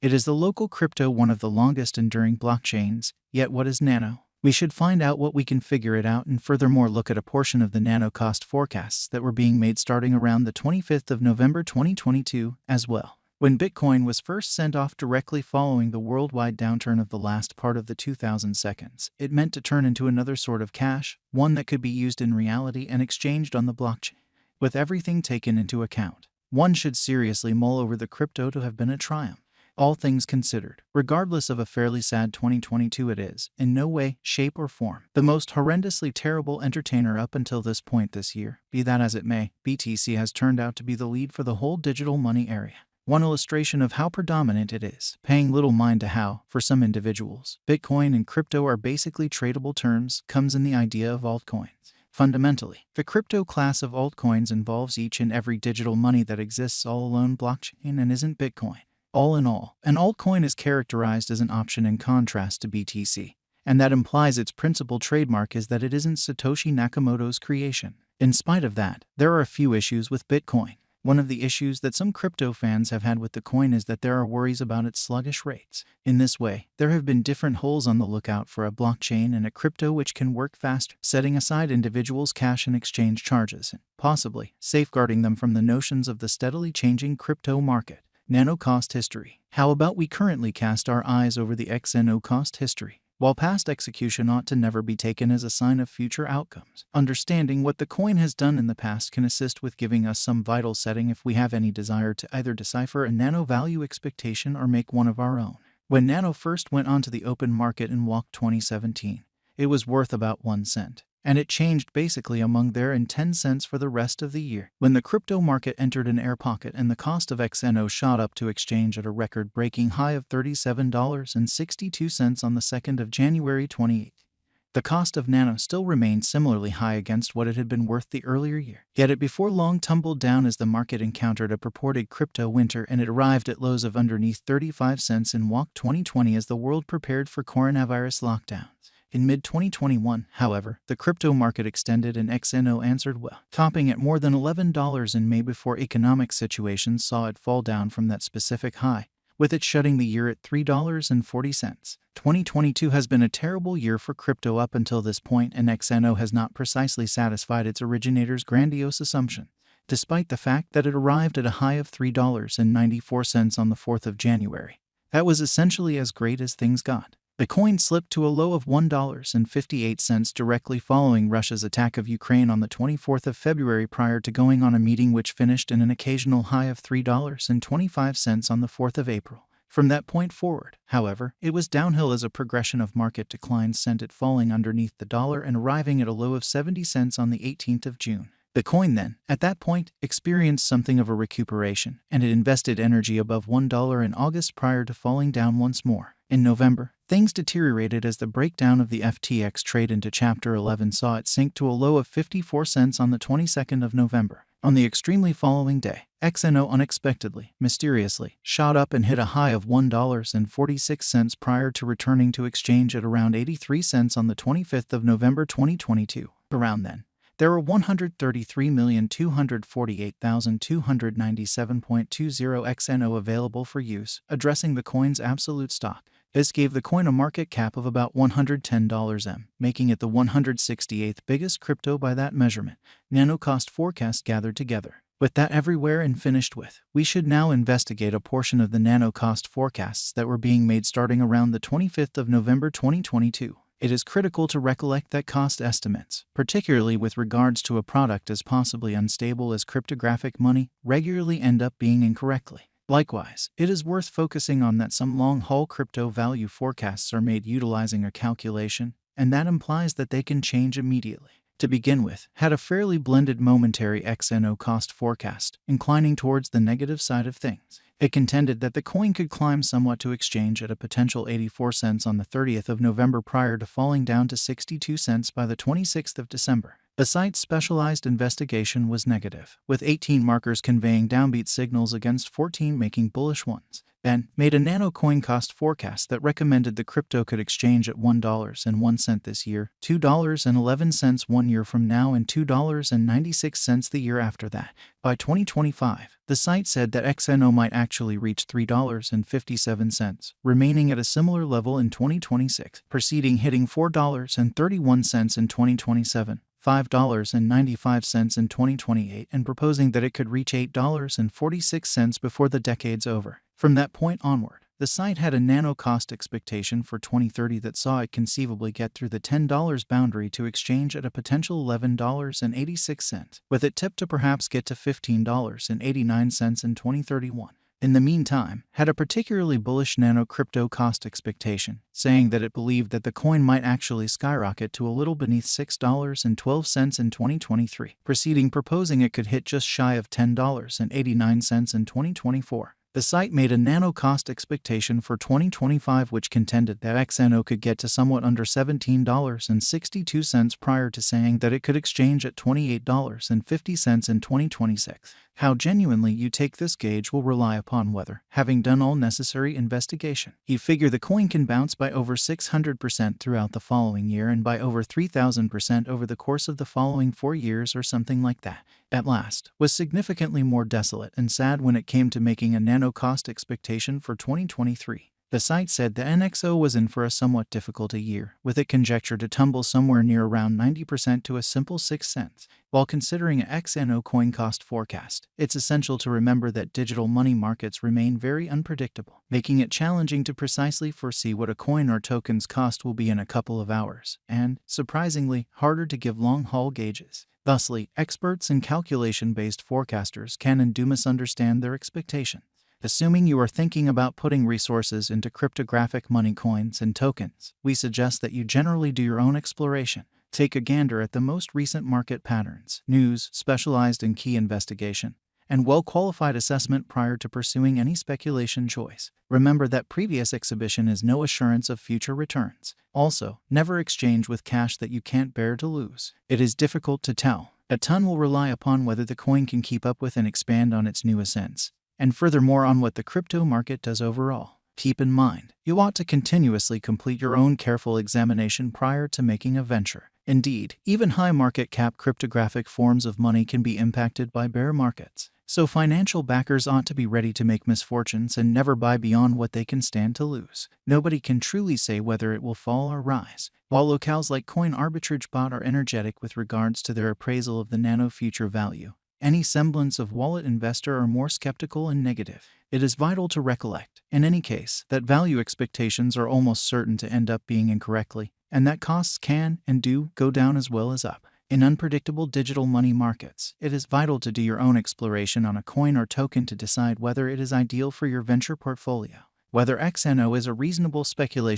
It is the local crypto, one of the longest enduring blockchains. Yet what is Nano? We should find out what we can figure it out, and furthermore look at a portion of the Nano cost forecasts that were being made starting around the 25th of November 2022 as well. When Bitcoin was first sent off directly following the worldwide downturn of the last part of the 2000s, it meant to turn into another sort of cash, one that could be used in reality and exchanged on the blockchain. With everything taken into account, one should seriously mull over the crypto to have been a triumph. All things considered, regardless of a fairly sad 2022, it is, in no way, shape, or form, the most horrendously terrible entertainer up until this point this year. Be that as it may, BTC has turned out to be the lead for the whole digital money area. One illustration of how predominant it is, paying little mind to how, for some individuals, Bitcoin and crypto are basically tradable terms, comes in the idea of altcoins. Fundamentally, the crypto class of altcoins involves each and every digital money that exists all alone blockchain and isn't Bitcoin. All in all, an altcoin is characterized as an option in contrast to BTC, and that implies its principal trademark is that it isn't Satoshi Nakamoto's creation. In spite of that, there are a few issues with Bitcoin. One of the issues that some crypto fans have had with the coin is that there are worries about its sluggish rates. In this way, there have been different holes on the lookout for a blockchain and a crypto which can work faster, setting aside individuals' cash and exchange charges, and possibly safeguarding them from the notions of the steadily changing crypto market. Nano cost history. How about we currently cast our eyes over the XNO cost history? While past execution ought to never be taken as a sign of future outcomes, understanding what the coin has done in the past can assist with giving us some vital setting if we have any desire to either decipher a Nano value expectation or make one of our own. When Nano first went onto the open market in WAC 2017, it was worth about 1 cent. And it changed basically among there and 10 cents for the rest of the year. When the crypto market entered an air pocket and the cost of XNO shot up to exchange at a record-breaking high of $37.62 on the 2nd of January 28. The cost of Nano still remained similarly high against what it had been worth the earlier year. Yet it before long tumbled down as the market encountered a purported crypto winter, and it arrived at lows of underneath 35 cents in WAC 2020 as the world prepared for coronavirus lockdowns. In mid-2021, however, the crypto market extended and XNO answered well, topping at more than $11 in May before economic situations saw it fall down from that specific high, with it shutting the year at $3.40. 2022 has been a terrible year for crypto up until this point, and XNO has not precisely satisfied its originator's grandiose assumption, despite the fact that it arrived at a high of $3.94 on the 4th of January. That was essentially as great as things got. The coin slipped to a low of $1.58 directly following Russia's attack of Ukraine on the 24th of February, prior to going on a meeting which finished in an occasional high of $3.25 on the 4th of April. From that point forward, however, it was downhill as a progression of market declines sent it falling underneath the dollar and arriving at a low of 70 cents on the 18th of June. The coin then, at that point, experienced something of a recuperation, and it invested energy above $1 in August prior to falling down once more. In November, things deteriorated as the breakdown of the FTX trade into Chapter 11 saw it sink to a low of 54 cents on the 22nd of November. On the extremely following day, XNO unexpectedly, mysteriously, shot up and hit a high of $1.46 prior to returning to exchange at around 83 cents on the 25th of November 2022. Around then, there were 133,248,297.20 XNO available for use, addressing the coin's absolute stock. This gave the coin a market cap of about $110 M, making it the 168th biggest crypto by that measurement. Nano cost forecast gathered together. With that everywhere and finished with, we should now investigate a portion of the Nano cost forecasts that were being made starting around the 25th of November 2022. It is critical to recollect that cost estimates, particularly with regards to a product as possibly unstable as cryptographic money, regularly end up being incorrectly. Likewise, it is worth focusing on that some long-haul crypto value forecasts are made utilizing a calculation, and that implies that they can change immediately. To begin with, had a fairly blended momentary XNO cost forecast, inclining towards the negative side of things. It contended that the coin could climb somewhat to exchange at a potential 84 cents on the 30th of November prior to falling down to 62 cents by the 26th of December. The site's specialized investigation was negative, with 18 markers conveying downbeat signals against 14 making bullish ones. Ben made a Nano coin cost forecast that recommended the crypto could exchange at $1.01 this year, $2.11 1 year from now, and $2.96 the year after that. By 2025, the site said that XNO might actually reach $3.57, remaining at a similar level in 2026, preceding hitting $4.31 in 2027. $5.95 in 2028, and proposing that it could reach $8.46 before the decade's over. From that point onward, the site had a Nano cost expectation for 2030 that saw it conceivably get through the $10 boundary to exchange at a potential $11.86, with it tipped to perhaps get to $15.89 in 2031. In the meantime, had a particularly bullish Nano crypto cost expectation, saying that it believed that the coin might actually skyrocket to a little beneath $6.12 in 2023, proposing it could hit just shy of $10.89 in 2024. The site made a Nano cost expectation for 2025 which contended that XNO could get to somewhat under $17.62 prior to saying that it could exchange at $28.50 in 2026. How genuinely you take this gauge will rely upon whether, having done all necessary investigation, you figure the coin can bounce by over 600% throughout the following year and by over 3,000% over the course of the following 4 years or something like that. At last, was significantly more desolate and sad when it came to making a Nano cost expectation for 2023. The site said the NXO was in for a somewhat difficult year, with it conjectured to tumble somewhere near around 90% to a simple 6 cents. While considering an XNO coin cost forecast, it's essential to remember that digital money markets remain very unpredictable, making it challenging to precisely foresee what a coin or token's cost will be in a couple of hours, and, surprisingly, harder to give long-haul gauges. Thusly, experts and calculation-based forecasters can and do misunderstand their expectations. Assuming you are thinking about putting resources into cryptographic money coins and tokens, we suggest that you generally do your own exploration. Take a gander at the most recent market patterns, news specialized in key investigation, and well-qualified assessment prior to pursuing any speculation choice. Remember that previous exhibition is no assurance of future returns. Also, never exchange with cash that you can't bear to lose. It is difficult to tell. A ton will rely upon whether the coin can keep up with and expand on its new ascents, and furthermore on what the crypto market does overall. Keep in mind, you ought to continuously complete your own careful examination prior to making a venture. Indeed, even high market cap cryptographic forms of money can be impacted by bear markets. So financial backers ought to be ready to make misfortunes and never buy beyond what they can stand to lose. Nobody can truly say whether it will fall or rise. While locales like Coin Arbitrage Bot are energetic with regards to their appraisal of the Nano future value, any semblance of wallet investor are more skeptical and negative. It is vital to recollect, in any case, that value expectations are almost certain to end up being incorrectly, and that costs can and do go down as well as up. In unpredictable digital money markets, it is vital to do your own exploration on a coin or token to decide whether it is ideal for your venture portfolio. Whether XNO is a reasonable speculation